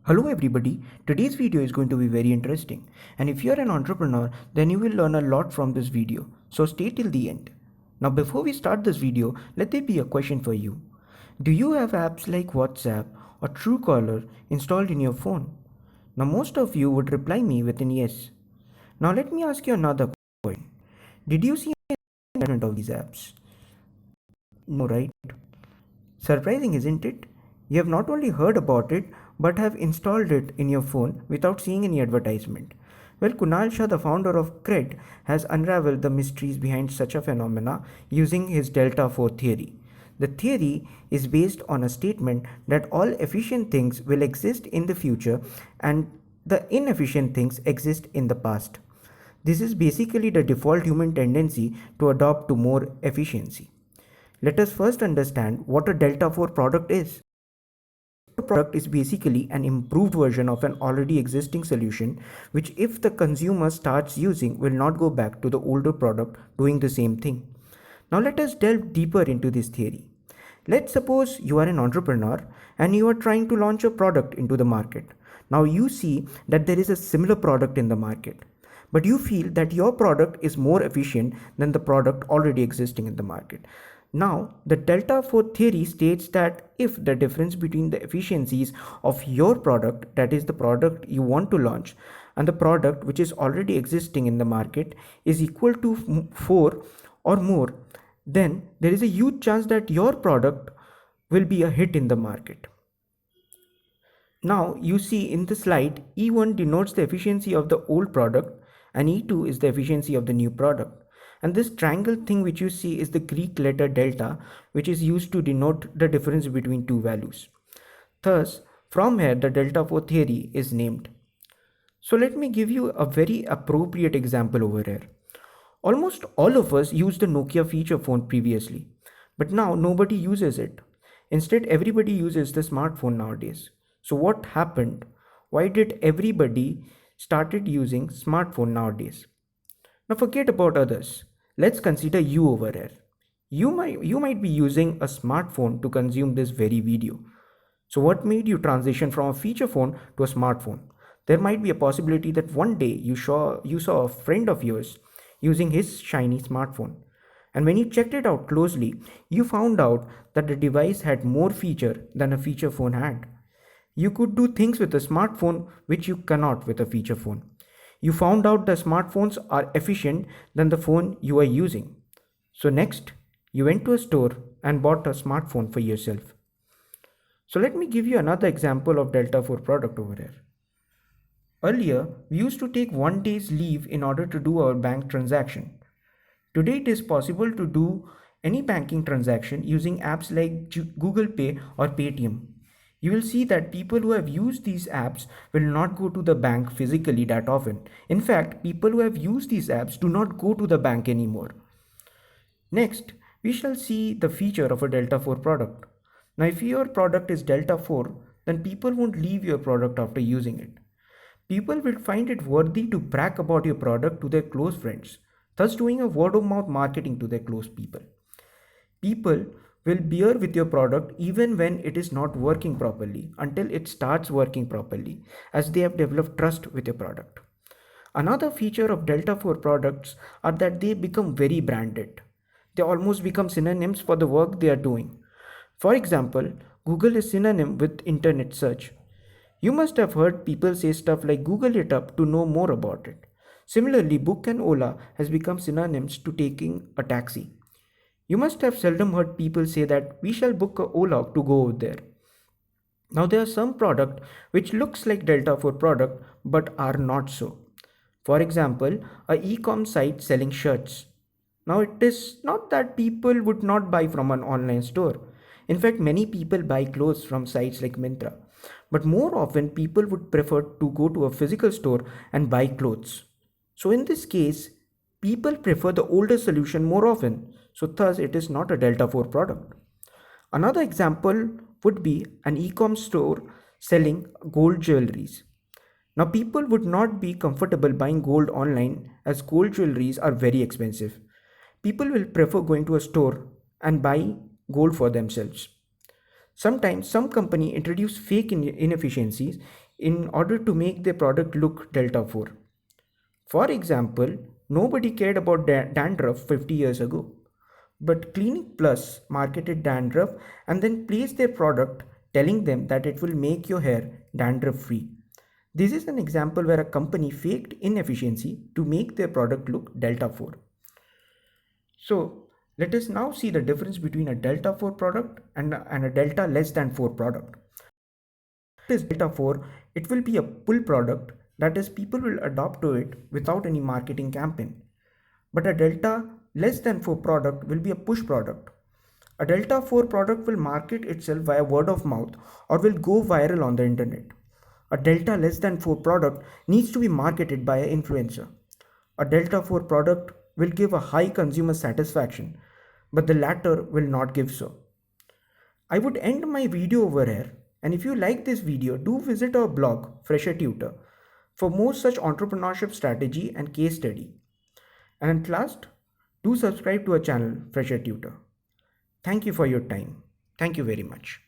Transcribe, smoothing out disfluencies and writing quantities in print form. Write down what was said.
Hello everybody, today's video is going to be very interesting, and if you are an entrepreneur then you will learn a lot from this video, so stay till the end. Now before we start this video, let there be a question for you. Do you have apps like WhatsApp or Truecaller installed in your phone? Now most of you would reply me with an yes. Now let me ask you another question. Did you see any of these apps? No, right? Surprising, isn't it? You have not only heard about it, but have installed it in your phone without seeing any advertisement. Well, Kunal Shah, the founder of Cred, has unraveled the mysteries behind such a phenomena using his Delta 4 theory. The theory is based on a statement that all efficient things will exist in the future and the inefficient things exist in the past. This is basically the default human tendency to adopt to more efficiency. Let us first understand what a Delta 4 product is. A product is basically an improved version of an already existing solution, which if the consumer starts using will not go back to the older product doing the same thing. Now let us delve deeper into this theory. Let's suppose you are an entrepreneur and you are trying to launch a product into the market. Now you see that there is a similar product in the market, but you feel that your product is more efficient than the product already existing in the market. Now, the Delta 4 theory states that if the difference between the efficiencies of your product, that is the product you want to launch, and the product which is already existing in the market is equal to 4 or more, then there is a huge chance that your product will be a hit in the market. Now you see in the slide, E1 denotes the efficiency of the old product and E2 is the efficiency of the new product. And this triangle thing which you see is the Greek letter delta, which is used to denote the difference between two values. Thus, from here the Delta 4 theory is named. So let me give you a very appropriate example over here. Almost all of us used the Nokia feature phone previously, but now nobody uses it. Instead, everybody uses the smartphone nowadays. So what happened? Why did everybody started using smartphone nowadays? Now forget about others. Let's consider you over here. You might be using a smartphone to consume this very video. So what made you transition from a feature phone to a smartphone? There might be a possibility that one day you saw a friend of yours using his shiny smartphone. And when you checked it out closely, you found out that the device had more feature than a feature phone had. You could do things with a smartphone which you cannot with a feature phone. You found out the smartphones are efficient than the phone you are using. So next, you went to a store and bought a smartphone for yourself. So let me give you another example of Delta 4 product over here. Earlier, we used to take one day's leave in order to do our bank transaction. Today, it is possible to do any banking transaction using apps like Google Pay or Paytm. You will see that people who have used these apps will not go to the bank physically that often. In fact, people who have used these apps do not go to the bank anymore. Next, we shall see the feature of a Delta 4 product. Now, if your product is Delta 4, then people won't leave your product after using it. People will find it worthy to brag about your product to their close friends, thus doing a word of mouth marketing to their close people. People will bear with your product even when it is not working properly until it starts working properly, as they have developed trust with your product. Another feature of Delta 4 products are that they become very branded. They almost become synonyms for the work they are doing. For example, Google is synonym with internet search. You must have heard people say stuff like Google it up to know more about it. Similarly, Book and Ola has become synonyms to taking a taxi. You must have seldom heard people say that we shall book a Ola to go over there. Now there are some product which looks like Delta 4 product but are not so. For example, a e-com site selling shirts. Now it is not that people would not buy from an online store. In fact, many people buy clothes from sites like Myntra. But more often people would prefer to go to a physical store and buy clothes. So in this case, people prefer the older solution more often. So thus it is not a Delta 4 product. Another example would be an e-com store selling gold jewelries. Now people would not be comfortable buying gold online as gold jewelries are very expensive. People will prefer going to a store and buy gold for themselves. Sometimes some company introduce fake inefficiencies in order to make their product look Delta 4. For example, nobody cared about dandruff 50 years ago. But Clinic Plus marketed dandruff and then placed their product telling them that it will make your hair dandruff free. This is an example where a company faked inefficiency to make their product look Delta 4. So let us now see the difference between a Delta 4 product and a Delta less than 4 product. Is Delta 4, it will be a pull product, that is, people will adopt to it without any marketing campaign. But a Delta less than 4 product will be a push product. A Delta 4 product will market itself via word of mouth or will go viral on the internet. A Delta less than 4 product needs to be marketed by an influencer. A Delta 4 product will give a high consumer satisfaction, but the latter will not give so. I would end my video over here, and if you like this video, do visit our blog, Fresher Tutor, for more such entrepreneurship strategy and case study. And at last, do subscribe to our channel, Fresher Tutor. Thank you for your time. Thank you very much.